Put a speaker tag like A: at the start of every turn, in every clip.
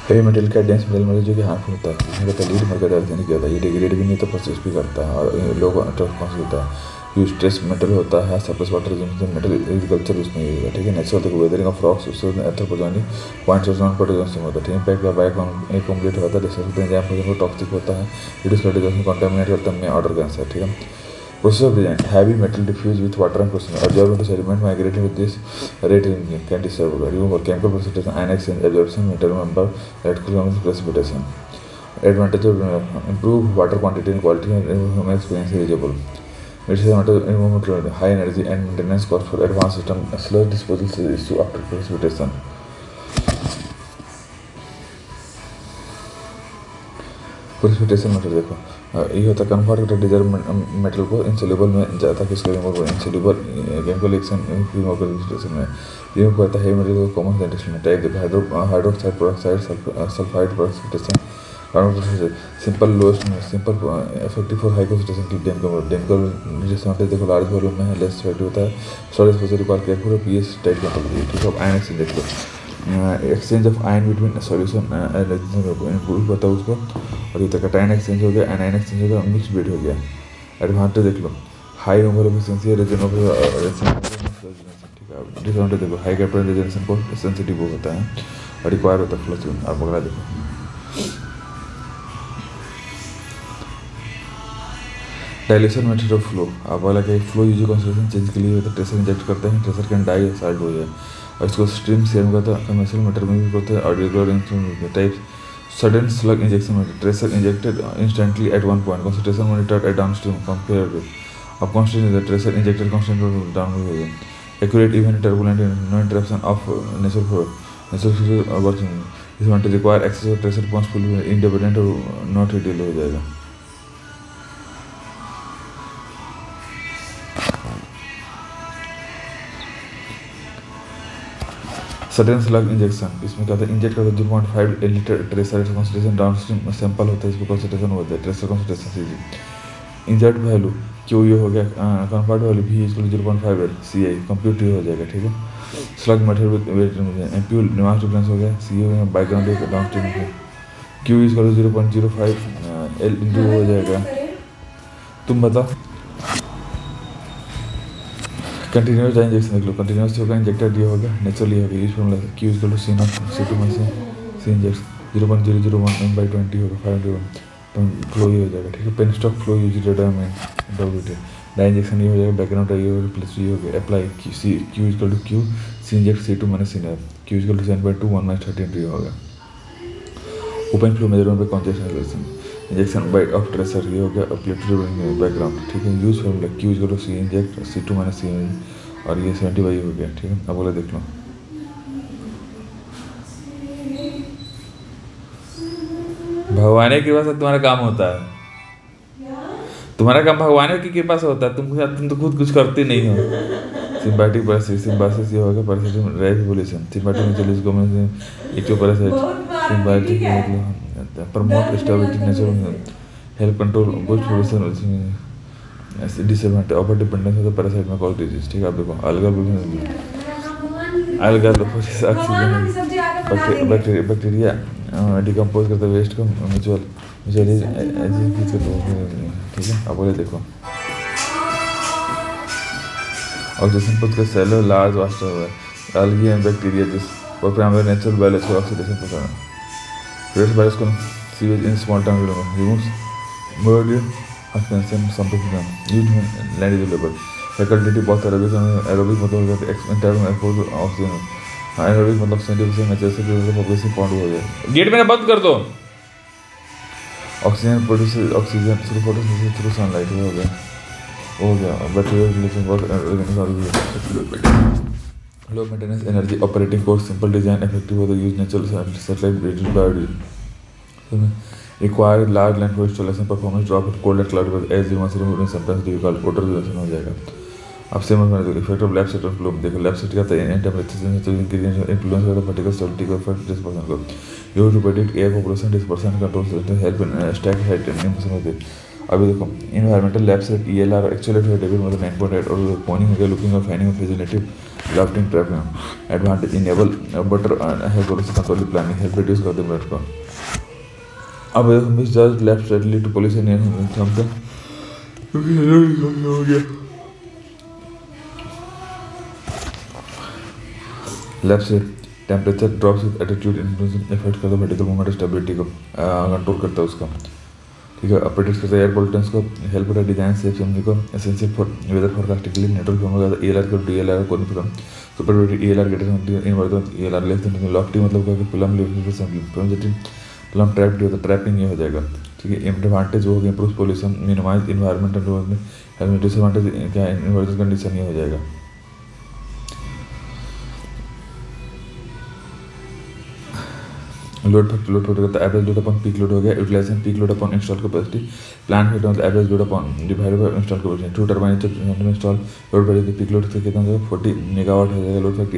A: Heavy metal का dense metal मतलब जो कि हार्मफुल होता है, इसमें कहता है लीड मरकर अर्थ क्या होता है, ये डिग्रेड भी नहीं तो प्रोसेस भी करता है और लो कॉन्स होता है। यूज स्ट्रेस मेटल होता है, सरप्लस वाटर मेटल एग्रीकल्चर उसमें यूज होता है, ठीक है। नेचुरल देखो वेदरिंग ऑफ रॉक्स उससे एंथ्रोपोजेनिक पॉइंट्स ऑफ नॉन प्रोटोजन से होता है, ठीक है। पैक या बायोकम्प्लीट होता है, डिस्ट्रक्टिव एंजाइम टॉक्सिक होता है, रिड्यूस करके कंटामिनेट करता है ऑर्डर कैंसर, ठीक है। Process of design: heavy metal diffused with water and process. Absorb into sediment migrating with this rate can disturb. Remove chemical precipitation, ion exchange, absorption, metal member, electrical precipitation. Advantage of improve water quantity and quality and human experience eligible. Disadvantage: high energy and maintenance cost for advanced system. Slow disposal issue after precipitation. Precipitation metal देखो ये होता है convert करता है deserve metal को insoluble में जाता है, इसके remove insoluble chemical action precipitation में रिमूव करता है मेटल को कॉमन सेंटेशन में। टाइप देखो hydroxide peroxide sulphide precipitation. Simple lowest simple effective for high concentration डेमकल डिसएडवांटेज देखो लार्ज वॉल्यूम में है, लेस इफेक्टिव होता है, storage process require careful pH tight control, ठीक है। आयन एक्सचेंज देख लो, exchange of ion between solution improve होता है उसको, और ये तक आयन एक्सचेंज हो गया, एनायन एक्सचेंज हो गया, मिक्स ब्रीड हो गया। एडवांटेज देख लो, हाई नंबर ऑफ एफिशिएंसी ठीक है। डिसएडवांटेज देखो, हाई कैपिटल रिजनरेशन को सेंसिटिव होता है और रिक्वायर होता है फ्लो। आप अगला देखो, डायल्यूशन मेथड ऑफ फ्लो। आप बोला कि फ्लो यूज कॉन्सेंट्रेशन चेंज के लिए होता है, ट्रेसर इंजेक्ट करते हैं, ट्रेसर कैन डाई साल्ट हो जाए, और इसको स्ट्रीम सेम करता है, कमर्शियल मेथड में भी करते हैं, और regular instrument type sudden slug injection method, tracer injected instantly at one point, concentration monitored at downstream compare with अब constant tracer injected constant down हो गया। Accurate even turbulent no interruption of natural working, इस want to require excess of tracer points full independent और not retail हो जाएगा। Sudden slug injection, इसमें क्या होता है, इंजेक्ट करते हैं 0.5 litre tracer concentration downstream sample होता है, इसको कंसंट्रेशन होता है ट्रेसर कंसंट्रेशन से। इंजर्ट वैल्यू क्यू ये हो गया, कन्वर्ट वैल्यू भी इसको 0.5 एल सी आई कंप्यूट हो जाएगा, ठीक है। स्लग मेथड विद एम्प्यूल निवास डिफरेंस हो गया, सी ए बैकग्राउंड डाउनस्ट्रीम क्यू इसको 0.05 एल इंटू हो जाएगा। तुम बताओ, कंटिन्यूस इंजेक्शन देख लो, कंटिन्यूस होगा, इंजेक्टेड ये होगा, नेचुरली होगा, use formula Q is to C not C to say C inject 0.001 m by 20 होगा, 5 तो फ्लो ये हो जाएगा, ठीक है। Pen stock flow use data में डब्ल्यूटी डाई इंजेक्शन ये हो जाएगा, बैकग्राउंड ये हो प्लस ये हो गया, apply Q is to Q C inject C two minus C naught Q is to 7.2 1 minus 13 ये होगा। ओपन फ्लो मेजरमेंट पे कॉन्सेंट्रेशन इंजेक्शन बाइट ऑफ ट्रेसर ये हो गया, अप्लेटेड बैकग्राउंड, ठीक है। Use formula Q is to C inject C two minus C और ये 70 बाई हो गया, ठीक है। अब बोला देख लो, भगवान की कृपा से तुम्हारा काम होता है, तुम्हारा काम भगवान की कृपा से होता है, तुम तो खुद कुछ करते नहीं हो। सिम्बाटिक पैरासिट सिम्बासिस ये होगा, parasitic revolution symbiotic natural government ecto parasite symbiotic मतलब promote stability natural help control boost production disadvantage over dependence of the parasite में कॉज डिजीज, ठीक है। आप देखो अलगल ऑक्सीजन बैक्टीरिया डिकम्पोज करता है वेस्ट को म्यूचुअल ठीक है। अब बोले देखो, ऑक्सीजन पुट का सेल लार्ज वास्ट हुआ है, algae and bacteria this for primary natural biological oxidation process. Reduce biological sewage in small town removes murder expansion sample used when land is available. Facultative both aerobic मतलब entire export oxygen, anaerobic मतलब 70% natural से population point हो जाए। Gate मेरा बंद कर दो। Oxygen produce oxygen through photosynthesis through sunlight हो गया। Bacteria relation work low maintenance energy operating cost simple design effective हो the use natural satellite rated बायोडी require large land for installation performance drop in cold and cloud with age you must remove sometimes difficult water relation हो जाएगा। अब से मैं effect of lab set of globe देखो, lab set का an temperature ingredient influence करता है particle stability को 50% को। You to predict air population 10% control help in stack height and information होती है। अभी देखो इन्वायरमेंटल लैब से ELR एक्चुअली डेबिट मतलब 9.8 और पॉइंटिंग हो गया लुकिंग और फाइंडिंग ऑफ फिजिनेटिव lofting trapping advantage enable better है गोल से कंट्रोल प्लानिंग हेल्प रिड्यूस कर दे ब्लड को। अब मिस जस्ट लेफ्ट साइडली टू पुलिस इन समथिंग हो गया लेफ्ट से temperature drops with attitude influence effect करता है वर्टिकल मूवमेंट स्टेबिलिटी को कंट्रोल करता है उसका, ठीक है। प्रेडिक्ट करता है एयर पोल्यूटेंस को, हेल्प करता है डिजाइन सेफ समझने को, एसेंशियल फॉर वेदर फोरकास्टिंग के लिए नेटवर्क फॉर्म होगा ELR को DLR को नहीं सुपर ELR ग्रेटर इन word ELR less than Lofty मतलब क्या कि प्लम प्लम ट्रैप होता है ट्रैपिंग ये हो जाएगा, ठीक है। एडवांटेज हो गया improve pollution minimise environment and disadvantage क्या इन्वायरमेंटल कंडीशन ये हो जाएगा। लोड फैक्टर करता है average load upon peak load हो गया utilisation peak load upon install capacity plant factor मतलब average load upon divided by install capacity to turbine जब इंस्टॉल लोड बढ़ेगी पीक लोड से कितना हो जाएगा 40 मेगावाट हो जाएगा लोड फैक्टर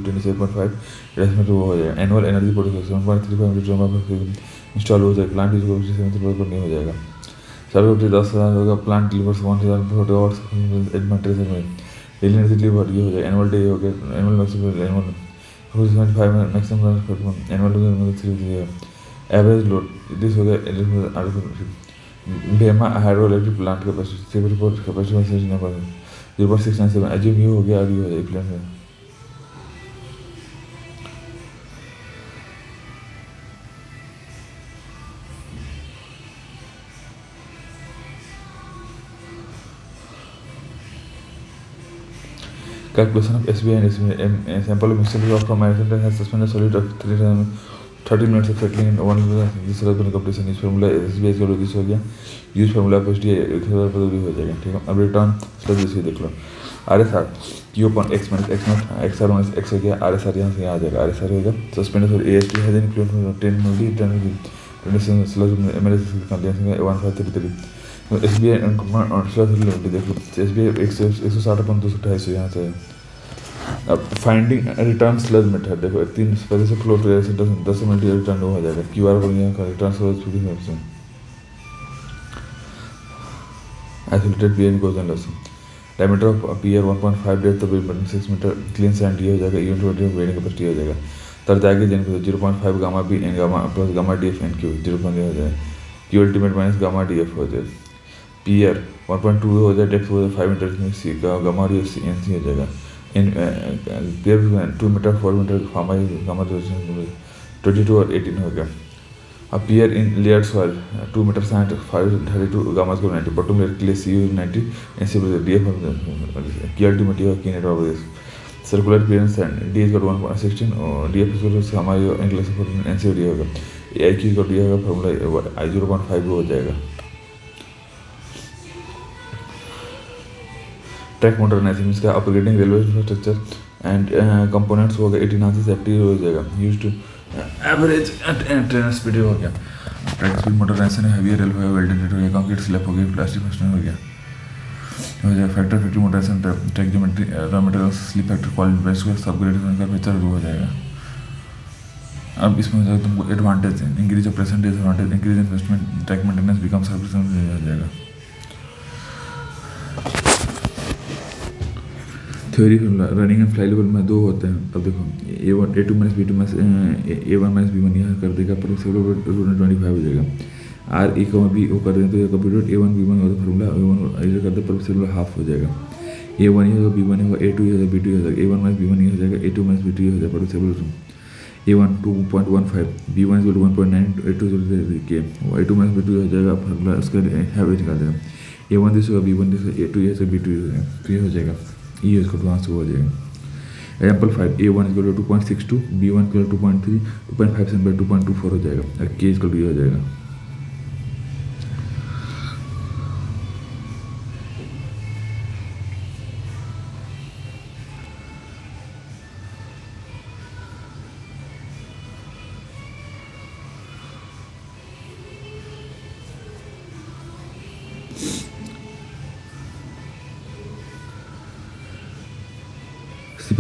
A: 27.5 रेस्टमेंट वो हो जाएगा एनुअल एनर्जी प्रोड्यूस 1.35 इंस्टॉल हो जाएगा प्लांट यूज कैपेसिटी नहीं हो जाएगा सर्वे 10,000 होगा प्लांट डिलीवर्स 1000 मेगावाट एडवांटेज में डेली एनर्जी डिलीवर ये हो जाएगा एनुअल डे हो गया annual maximum annual 4.5 maximum annual average load this हो गया डेमा hydro electric plant capacity 0.697 assume you हो गया अभी हो जाए प्लांट में calculation of SBI and SBI sample of mixture of from American has suspended solid of 30 minutes of settling in one this has been completion is formula SBI का this हो गया use formula of SBI 1000 पर भी हो जाएगा, ठीक है। अब रिटर्न स्लैब इसे देख लो RSR Q upon x minus x naught XR minus x हो गया RSR यहाँ से यहाँ आ जाएगा RSR होगा suspended for AST has included 10 मिली return slab MLS completion 1533 SBI और देखो SBI 160 अपन 228 यहाँ से अब फाइंडिंग रिटर्न स्लज मेथड देखो 3 पहले से फ्लो टू 10 मिनट रिटर्न हो जाएगा QR पर यहाँ का रिटर्न स्लज फ्री है isolated PN goes and loss diameter of PR 1.5 depth of 6 meter clean sand ये हो जाएगा इवेंट वेडिंग कैपेसिटी हो जाएगा तर जाएगी जन 0.5 gamma B N gamma plus gamma DF N Q 0.0 हो जाएगा Q ultimate minus gamma DF हो जाएगा पीआर 1.2 हो जाए डेप्थ हो जाए 5 मीटर में सी गामा और एनसी हो जाएगा in PR 2 metre 4 metre gamma gamma 22 और 18 हो गया। अब PR in layer soil 2 metre sand 532 gamma को 90 बॉटम लेयर के लिए CU 90 एनसी DF की अल्टीमेट हो की network circular clearance and D is got 1.16 और DF को हमारे इंग्लिश एनसी डी होगा IQ को दिया होगा फार्मूला 0.5 हो जाएगा। ट्रैक मॉडर्नाइजेशन इसका upgrading railway infrastructure and components हो गया 18 से एक्टिव हो जाएगा used to average train speed हो गया track speed modernization heavy railway welded हो गया कंक्रीट स्लैब हो गया प्लास्टिक फैशन हो गया factory modernization track geometry raw material slip factor quality best को अपग्रेड का फीचर हो जाएगा। अब इसमें हो तुमको advantage increase of present disadvantage increase investment track maintenance become service हो जाएगा। Theory running and fly level में 2 होते हैं। अब देखो A1 A2 minus B2 minus A1 minus B1 यहाँ कर देगा पर 25 हो जाएगा R E को B वो कर दें तो कंप्यूटर A1 B1 होगा फॉर्मूला A1 ऐसे कर दे पर हाफ हो जाएगा A1 ये होगा B1 होगा A2 ये होगा B2 हो जाएगा A1 माइनस B1 ये हो जाएगा A2 माइनस B2 ये हो जाएगा पर A1 2.15 B1 is 1.9 A2 के A2 माइनस B2 हो जाएगा फॉर्मूला उसका एवरेज निकाल देगा A1 दिस होगा B1 दिस A2 ये से B2 ये हो जाएगा ये इसको एडवांस हो जाएगा। Example 5 A1 equal to 2.62 B1 equal to 2.3 2.57 by 2.24 हो जाएगा K इक्वल टू ये हो जाएगा।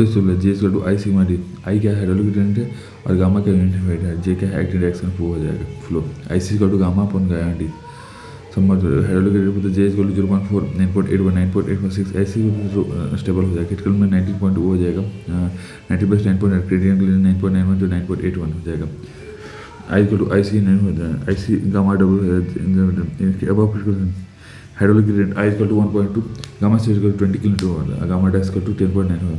A: J equal to I sigma D I क्या है हाइड्रोलिक एजेंट है और गामा का यूनिट है J क्या है एक्टिव रिएक्शन फ्लो हो जाएगा flow IC equal to gamma upon gamma D समझ हाइड्रोलिक ग्रेडियंट तो जे इज इक्वल टू 0.4 9.81 9.816 ऐसे स्टेबल हो जाएगा। क्रिटिकल में 19.2 हो जाएगा, 90 प्लस 9.8 क्रिटिकल 9.91 to 9.81 हो जाएगा। आई इक्वल टू आई सी नहीं हो जाएगा, आई सी गामा डब्ल्यू अब hydraulic gradient I equal to 1.2 gamma C equal to 20 kilometer gamma dash equal to 10.9 होगा।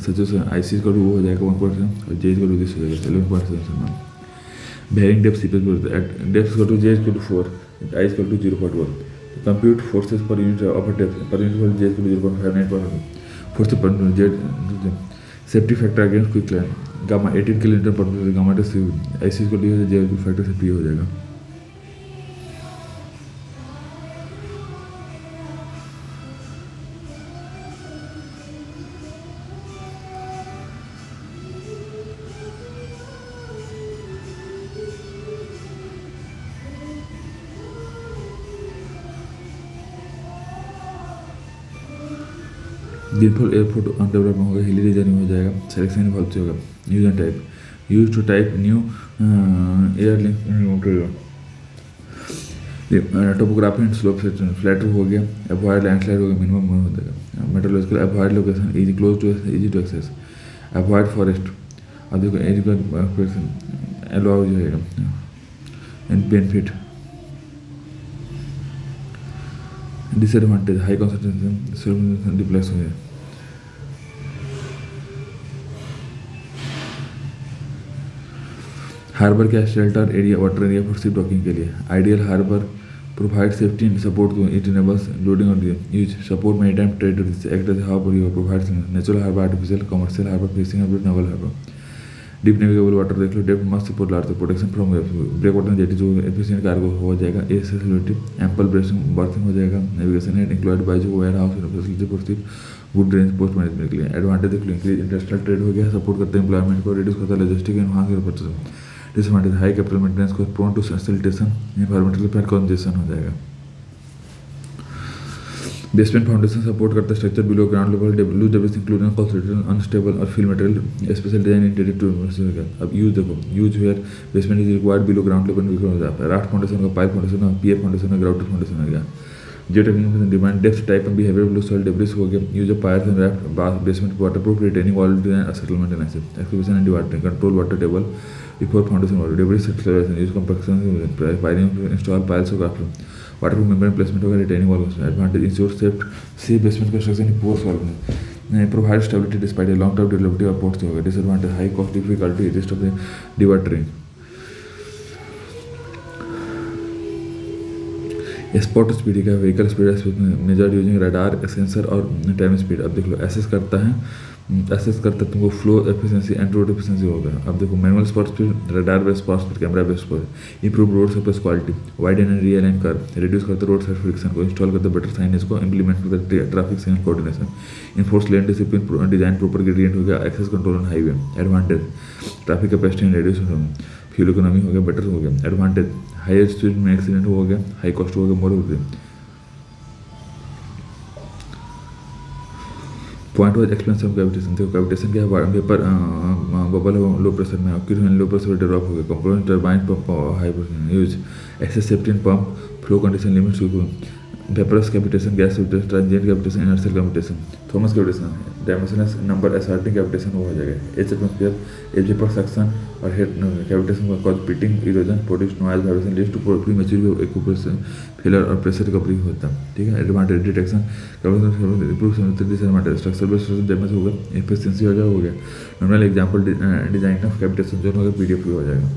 A: सच आई सी इक्वल टू वो हो जाएगा 1.7 और जे इक्वल टू दिस हो जाएगा 11.7। बेयरिंग डेप्थ सीपीएस बोलते हैं depth equal to J equal to 4 I is equal to 0.1. Compute forces per unit of depth per unit for J is equal to 0.59. Force per unit J safety factor against quick line gamma 18 kN per meter gamma to I is equal to J factor से P हो जाएगा। दिनफल airport undevelopment होगा, हिली region हो जाएगा, selection evolve होगा। Use and type use to type new air link topography and slope section flat हो गया, अवॉइड लैंडस्लाइड हो गया, मिनिमम हो जाएगा। Metrological avoid location easy close to easy to access, avoid forest अब देखो एजुकेशन अलाउ हो जाएगा and benefit disadvantage high concentration displace हो जाए। हार्बर क्या shelter area water area for ship docking के लिए ideal harbour provide safety and support to it enables loading और use support maritime trade act as harbour river provides natural harbour artificial commercial harbour fishing harbour naval harbour deep navigable water देख लो depth must support large protection from break water jetty जो efficient cargo हो जाएगा accessibility ample bracing berthing हो जाएगा navigation head included by जो warehouse facility for ship good range post management के लिए एडवांटेज देख लो इंक्रीज इंडस्ट्रियल ट्रेड हो गया सपोर्ट करते हैं एम्प्लॉयमेंट को रिड्यूस करता है लॉजिस्टिक एनहांस कर purchase disadvantage high capital maintenance को prone to sanitation environmental effect congestion हो जाएगा। बेसमेंट फाउंडेशन सपोर्ट करता है structure below ground level loose debris including consolidated unstable और fill material special design intended to अब use देखो use where basement is required below ground level हो जाता है राफ्ट फाउंडेशन का पाइप फाउंडेशन और पीएफ फाउंडेशन और ग्राउंड फाउंडेशन हो गया। जियो technical demand depth type and behaviour blue soil debris हो गया use of piers and raft basement waterproof retaining wall design और settlement analysis execution and water control water table before foundation water debris execution use compaction piering install piles और raft waterproof membrane placement होगा retaining wall advantage ensure safe सी basement construction in poor soil provide stability despite long term development और ports होगा। Disadvantage high cost difficulty wrist of the dewatering spot speed का vehicle speed measured using radar sensor और time speed अब देख लो assess करता तुमको flow efficiency and road efficiency होगा। अब देखो manual spot speed radar based spot speed camera based spot improve road surface quality wide and real and curve reduce करते रोड साइड फ्रिक्शन को इंस्टॉल करते बेटर साइनेज को implement करते traffic signal coordination enforce lane discipline design proper gradient हो गया access control on highway advantage traffic capacity reduce fuel economy हो गया better हो गया। एडवांटेज हाई स्पीड में एक्सीडेंट हो गया हाई कॉस्ट हो गया मोर हो गया। Point wise expense of cavitation देखो कैविटेशन क्या है वेपर बबल लो प्रेशर में ऑक्यूपेशन लो प्रेशर ड्रॉप हो गया component turbine pump high pressure use access safety and pump flow condition limits vaporous cavitation gas cavitation transient cavitation inertial cavitation Thomas cavitation dimensionless number asserting cavitation वो हो जाएगा H atmosphere as vapour suction और head cavitation का cause pitting erosion produce noise vibration leads to premature occupation failure और pressure recovery होता है। ठीक है advantage detection disadvantage structure based damage होगा एफिशिएंसी हो गया normal example design of cavitation जो होगा पीडीएफ हो जाएगा।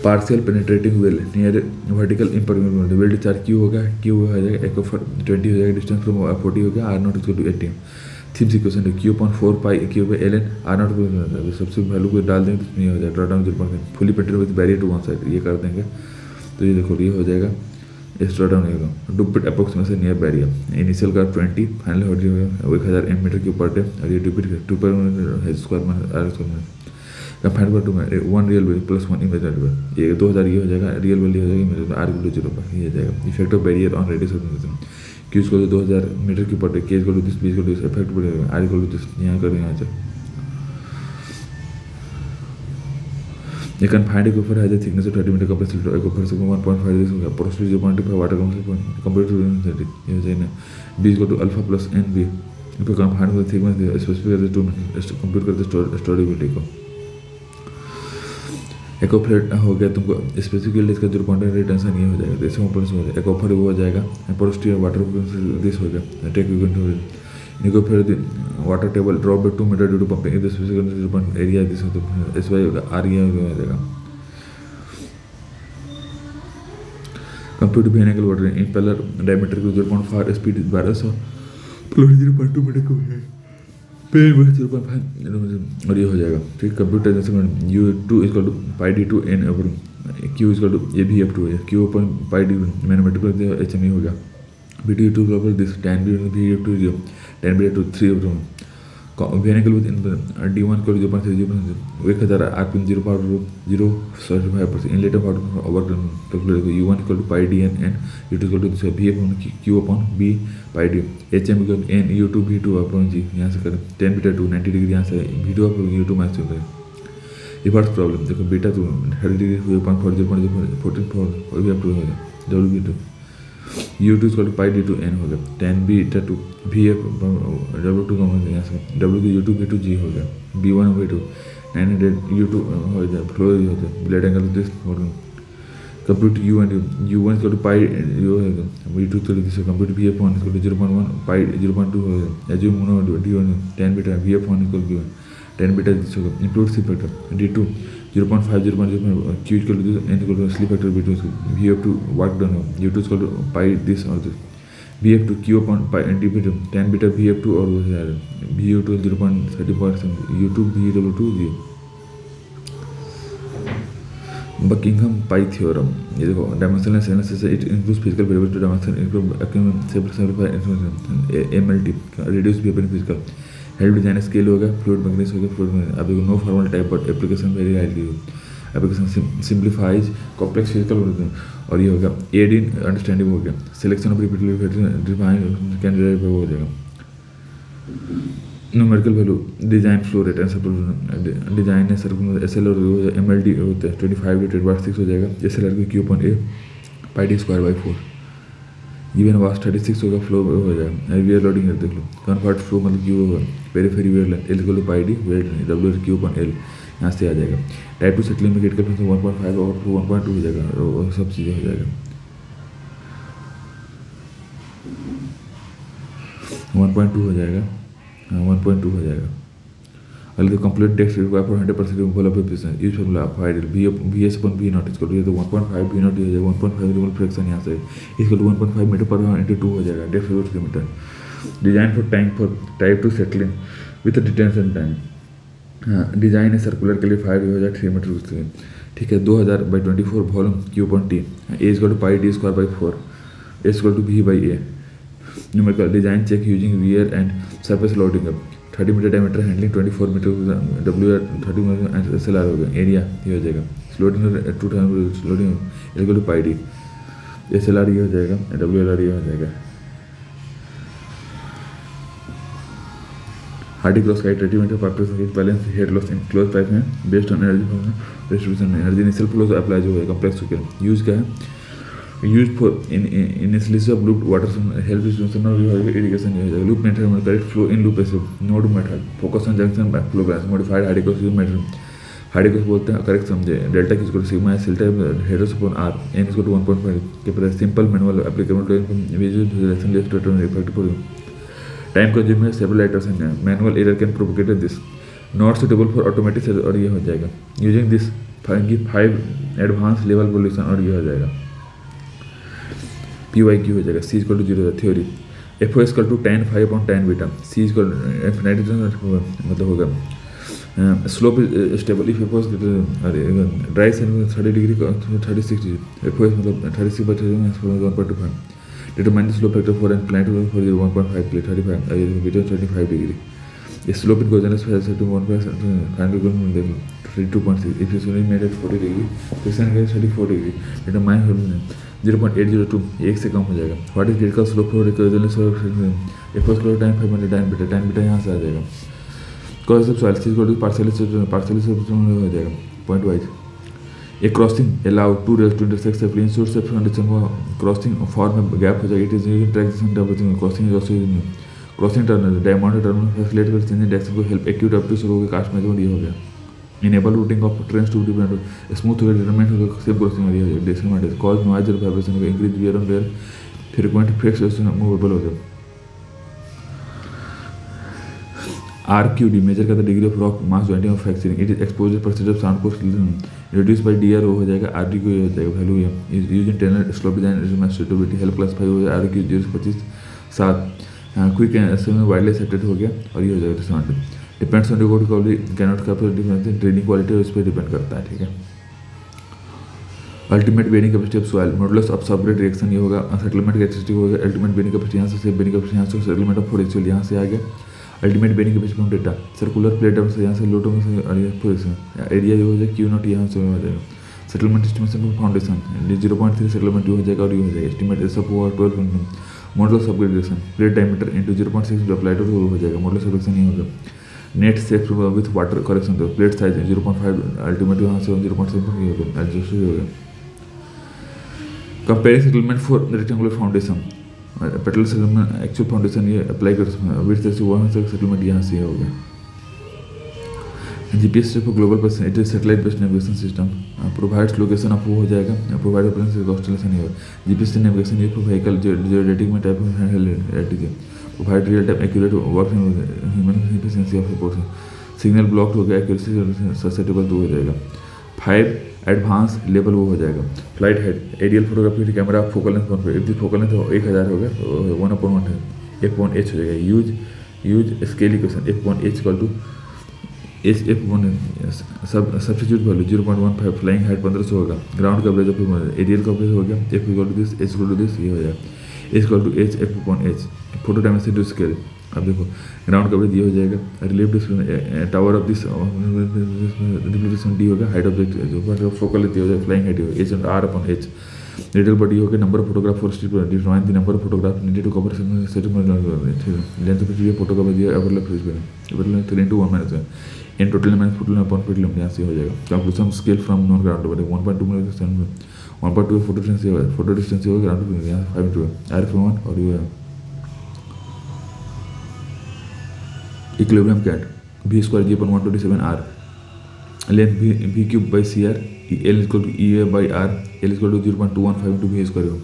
A: Partial penetrating well near vertical impermeable well discharge Q होगा क्यू हो जाएगा एक 20 हो जाएगा डिस्टेंस फ्रॉम 40 हो गया R naught equal to 18 theme sequence Q upon 4 pi Q by L N R naught सबसे वैल्यू को डाल देंगे तो ये हो जाएगा draw down 0.5 fully painted with barrier to one side ये कर देंगे तो ये देखो ये हो जाएगा इस ड्रॉ डाउन होगा डुपिट अप्रोक्सीमेशन नियर बैरियर इनिशियल का 20 फाइनल हो जाएगा 1000 मीटर क्यूब पर डे और ये डुपिट 2 पर स्क्वायर में आर स्क्वायर में कंपेयर कर टू में 1 रियल वैल्यू प्लस 1 इमेजिनरी ये 2000 ये हो जाएगा रियल वैल्यू हो जाएगी मेरे आर इक्वल टू 0 पर ये हो जाएगा effect of barrier on radius of the Q equal to 2000 metre cube per day K equal to this B equal to this effect बढ़ेगा आर इक्वल टू दिस यहाँ कर यहाँ से You can find a copper has a thickness of 30 meter compressed a copper 1.5 this porosity 0.5 water compared to 30. B is equal to alpha plus NB. If you can find the thickness specific as to compute कर storability को एको flat हो गया तुमको specific इसका 0.8 retention ये हो जाएगा, जैसे ऊपर से हो जाएगा एको फर वो हो जाएगा पोरोसिटी और वाटर दिस हो गया टेक यू कैन इनको फिर water table drop by 2 metre due to pumping if the specific area this हो तो एस वाई होगा आर ये हो जाएगा। कंप्यूट वेनेकल वाटर इंपेलर डायमीटर को 0.5 स्पीड 1200 प्लस 0.2 मीटर को है पेन में 0.5 और ये हो जाएगा ठीक। कंप्यूटर जैसे U2 equal to pi D2 N over Q equal to ये भी F2 है Q ओपन पाई D मैंने मल्टीप्लाई किया HME हो गया B2 over this tan B F2 0 tan B F2 3 over वेनेकल with D1 equal to 0.30 RPM 0.075% inlet of over calculate U1 equal to pi DN and U2 equal to V upon Q upon B pi D HM equal N U2 V2 upon G यहाँ से करें tan beta 2 90 degree यहाँ से V2 upon U2 match हो गया। Reverse problem देखो beta 2 30 degree 0.14 और भी अप टू हो गया W2 U2 equal to pi D2 N हो गया tan बीटा 2 VF W2 का मतलब यहाँ से W की U2 V2 G हो गया B1 V2 900 U2 हो गया फ्लो हो गया blade angle this compute U and U1 equal to pi U है V2 equal to this compute VF1 equal to 0.1 pi 0.2 हो गया assume D1 tan beta VF1 equal to tan beta this होगा include slip factor D2 0.5 Q equal to N equal to slip factor B2 VF2 work done U2 equal to pi this और this VF2 Q upon pi divide tan beta VF2 और वो है VU2 0.30% U2 VW2 0 Buckingham pi theorem ये देखो dimensional analysis it includes physical variable to dimension simplify MLT reduce vapour physical help design scale हो गया fluid mechanics हो गया fluid अब no formal type but application very highly application simplifies complex physical और ये हो गया एड इन अंडरस्टैंडिंग हो गया selection of repeatedly define candidate हो जाएगा numerical value design flow rate and design है सर्कुलर SL और MLD होता है 25/10^6 हो जाएगा SLR की Q upon A pi D square by 4 given vast 36 होगा फ्लो हो जाएगा वेयर लोडिंग देख लो कन्वर्ट फ्लो मतलब Q होगा periphery weir length L equal to pi D weir W Q upon L यहाँ से आ जाएगा टाइप 2 सेटलिंग में क्रिटिकल फ्रिक्शन 1.5 और 1.2 हो जाएगा और सब चीज़ें हो जाएगा 1.2 हो जाएगा 1.2 हो जाएगा अगले तो कंप्लीट डेक्स require for 100% removal of efficiency use formula ideal VS upon V naught इसको ये तो 1.5 V नॉट हो जाएगा 1.5 रिमूवल फ्रैक्शन यहाँ से इसको 1.5 मीटर पर इंटू 2 हो जाएगा depth 4 kilometre design for tank for type 2 settling with detention time हाँ डिजाइन है सर्कुलर के लिए 5 हो जाएगा 3 मीटर ठीक है 2000/24 volume Q upon T A equal to pi D square by 4 A equal to V by A numerical design check using weir and surface loading up 30 metre diameter handling 24 metre W 30 metre SLR हो गया area ये हो जाएगा loading 2 time loading equal to pi D SLR ये हो जाएगा WLR ये हो जाएगा हार्डी क्रॉस का 30 मीटर पर balance head loss in close pipe में based on energy distribution energy initial flow apply जो है कॉम्प्लेक्स स्केल यूज क्या है use for initiality of loop water help distribution और इरिगेशन हो जाएगा लूप मेथड में करेक्ट फ्लो इन लूप ऐसे node method focus on junction flow balance modified Hardy Cross method Hardy Cross बोलते हैं correct समझे डेल्टा की स्क्वायर सिग्मा सिल्टा headers upon R n equal to 1.5 के पर simple manual applicable to visualization less to effective time consuming several items and manual error can propagate this not suitable for automatic और ये हो जाएगा using this 5 advance level solution और ये हो जाएगा PYQ हो जाएगा C equal to 0 theory FO equal to tan phi अपॉन tan बीटा C इक्वल मतलब होगा slope stable if FO dry side में 30 डिग्री 36 डिग्री FO मतलब 36/1.25 determine the slope factor for an plant for 1.5 plate 35 degree ये slope in गोजनस face to 1% final goal में देख लो 32.6 if is made at 40 degree question है 34 degree determine 0.802 एक से कम हो जाएगा what is critical slope for गोजनस FO slope time 5 time beta यहाँ से आ जाएगा कॉज ऑफ सॉइल चीज को पार्शियली हो जाएगा point wise a crossing allow to rails to intersect safely ensure safe foundation को क्रॉसिंग फॉर्म में गैप हो जाएगा। It is used traction doubling crossing is also crossing turner diamond turner facilitate कर change direction को help acute up to शुरू हो cast management ये हो गया। Enable routing of trains to different smooth हो गया डिटरमाइन हो गया सेम क्रॉसिंग एरिया हो गया। डेसिमेंट कॉज नॉइज और वाइब्रेशन को increase wear on wear frequent फ्रिक्स मूवेबल हो गया। RQD मेजर करता degree of rock mass jointing of fracturing. It is exposure percentage of sound को रिड्यूस बाय DRO हो जाएगा। RD को हो जाएगा वैल्यू है is use in tunnel slope design stability help classify हो जाएगा। RQ 025 7 क्विक में वाइडली एक्सेप्टेड हो गया और ये हो जाएगा disadvantage. Depends on record recovery cannot capture difference training quality उस पर डिपेंड करता है। ठीक है। Ultimate bearing capacity of soil modulus of subgrade reaction ये होगा। सेटलमेंट कैपेसिटी होगा अल्टीमेट बेरिंग कैपेसिटी यहाँ से बेरिंग कैपेसिटी यहाँ से सेटलमेंट ऑफ फोर्स यहाँ से आ गया। Ultimate bearing capacity from data circular plate से यहाँ से लोटो में से एरिया जो हो जाएगा Q0 यहाँ से हो जाएगा। सेटलमेंट एस्टिमेशन फाउंडेशन 0.3 सेटलमेंट हो जाएगा और ये हो जाएगा। एस्टिमेट सब 12 model of subgradation plate diameter into 0.6 apply to हो जाएगा। मॉडल सबग्रेडेशन ये होगा। Net safe with water correction तो प्लेट साइज 0.5 अल्टीमेट यहाँ से 0.7 ये होगा एडजस्ट हो गया। Comparing settlement for rectangular foundation petrol settlement actual foundation ये अप्लाई कर विथ से वहाँ से सेटलमेंट यहाँ से हो गया। GPS for global person it is satellite based navigation system provides location of वो हो जाएगा प्रोवाइड कॉन्स्टलेशन ये GPS नेविगेशन ये व्हीकल जो रेटिंग में type provide real time accurate work human efficiency of support signal block हो गया accuracy ससेटेबल तो हो जाएगा। 5 एडवांस लेवल वो हो जाएगा। Flight head aerial photography camera focal length 1 if the focal length 1000 हो गया तो 1/1 है F1H हो जाएगा। Use scale equation F1H equal to F1 substitute value 0.15 flying height 1500 होगा। Ground coverage of aerial coverage हो गया F equal to this H equal to this ये हो जाएगा H equal to H F1H photo डायमेंसिटी to scale. अब देखो ground coverage ये हो जाएगा। Relief tower of this reflection D होगा। हाइट ऑफ जो फोकल लेंथ हो जाएगा फ्लाइंग हाइट हो H and R/H radial body होगा। Number of photograph for define the number of photograph needed to cover length of ये photo cover दिया overlap 3:1 in total minus photo upon feet length यहाँ से हो जाएगा। Conclusion scale from non ground body 1.2 photo distance होगा ground यहाँ 5 RF1 और ये इक्विलिब्रियम कैट V² G/127 R length V cube by CR L equal to EA by R L equal to 0.215 into V² हो।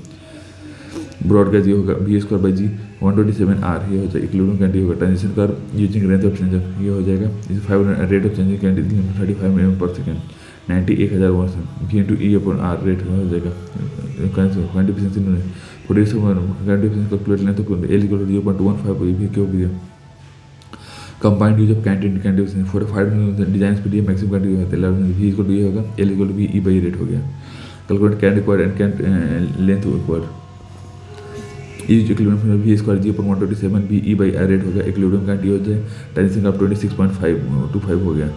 A: ब्रॉड गैज ये होगा V² by G 127 R ये हो जाएगा। इक्विलिब्रियम कैट ये होगा। Transition curve using range of change ये हो जाएगा। इस 5 rate of change cant 35 mm पर सेकेंड 90,000 वर्स V इंटू E/R रेट हो जाएगा। Quantity efficiency calculate length of L equal to 0.215 V cube दिया। Combined use of canting for 5 design speed ये मैक्सिमम कैंटिन होता है V इक्वल टू ये होगा L equal to V E by rate हो गया। Calculate can required and can length required is equilibrium V² G/127 V E by R rate हो गया। Equilibrium cantt ये हो जाए ट्रांजिशन का 26.525 हो गया।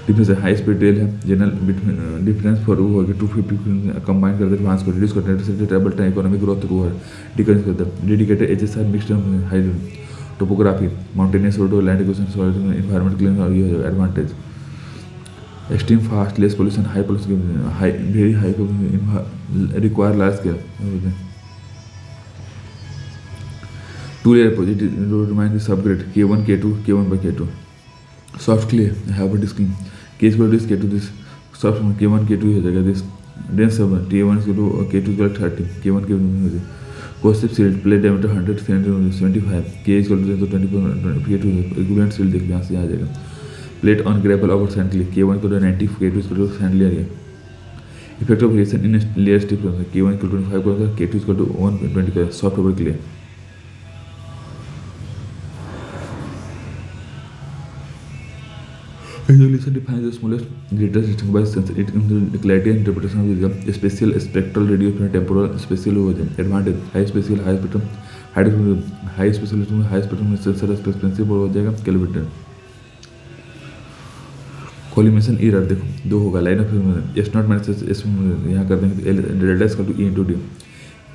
A: डिफरेंस हाई स्पीड रेल है जनरल डिफरेंस फॉर वो हो गया 250 कंबाइन करते एडवांस को रिड्यूस करते ट्रेवल टाइम इकोनॉमिक ग्रोथ वो है डिक्रीज करता है। Dedicated HSR mixed high topography mountainous road land equation soil environment clean और ये हो advantage. Extreme fast less pollution high pollution high very high require large scale two layer project remind subgrade K1 K2 K1 by K2 soft clay have disc K equal to this K2 this soft K1 K2 हो जाएगा। This dense सब T1 equal to K2 equal 30 K1 K1 हो जाएगा। कोस्टिव sealed plate diameter 100 K equal to 24 K2 equivalent sealed देख यहाँ से आ जाएगा। Plate on gravel over sand clay K1 equal to 90 K2 equal to sand layer है। Effect of variation in layer stiff K1 equal to 25 K2 equal to 120 soft over clay. Resolution defines the smallest greatest distinct by sensor. It includes clarity and interpretation of the result. Spatial, spectral, radio, temporal, spatial हो जाए. Advantage high spatial, high spectrum, high spatial, high spectrum sensor expensive हो जाएगा. Calibrated. Collimation error देखो दो होगा line of S naught minus S यहाँ कर देंगे delta equal to E into D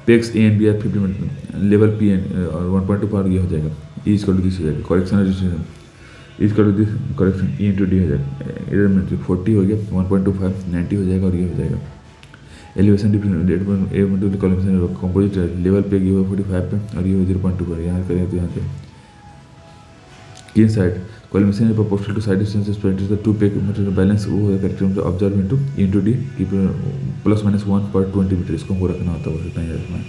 A: पेक्स A and B are 50 level P और 1.2 पर ये हो जाएगा E इक्वल टू दिस हो जाएगा करेक्शन इस कर this correction E into D हो जाएगा, इधर में 40 हो गया, 1.25 90 हो जाएगा और ये हो जाएगा। एलिवेशन डिफरेंस ए मतलब कॉलम कंपोजिट लेवल पे ये 45 पे और ये 0.2 पर, यहाँ करें तो यहाँ पे की side column proportional to side distance the two पे मतलब बैलेंस वो है correct observe into D +-1/20 metre, इसको हमको रखना होता है, बस इतना ही रखना है।